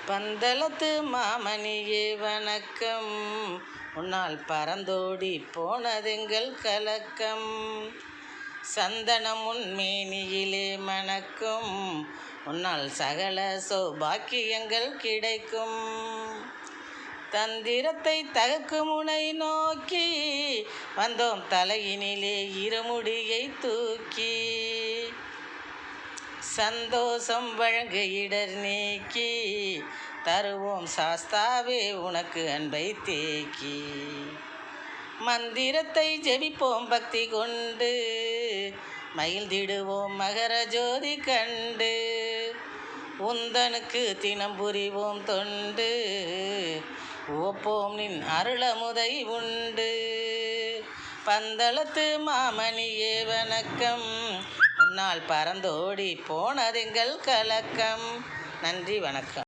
பந்தளத்து மாமணியே வணக்கம், உன்னால் பறந்தோடி போனதெங்கள் கலக்கம். சந்தனம் உன்மேனியிலே மணக்கும், உன்னால் சகல சௌபாக்கியங்கள் கிடைக்கும். தந்திரத்தை தகக்கு முனை நோக்கி வந்தோம் தலையினிலே இருமுடியை தூக்கி. சந்தோஷம் வழங்க இடர் நீக்கி தருவோம் சாஸ்தாவே உனக்கு அன்பை தேக்கி. மந்திரத்தை ஜெபிப்போம் பக்தி கொண்டு, மகிழ்ந்திடுவோம் மகர ஜோதி கண்டு. உந்தனுக்கு தினம் புரிவோம் தொண்டு, ஓப்போம் நின் அருளமுதை உண்டு. பந்தளத்து மாமணியே வணக்கம், உன்னால் பறந்தோடி போனதெங்கள் கலக்கம். நன்றி, வணக்கம்.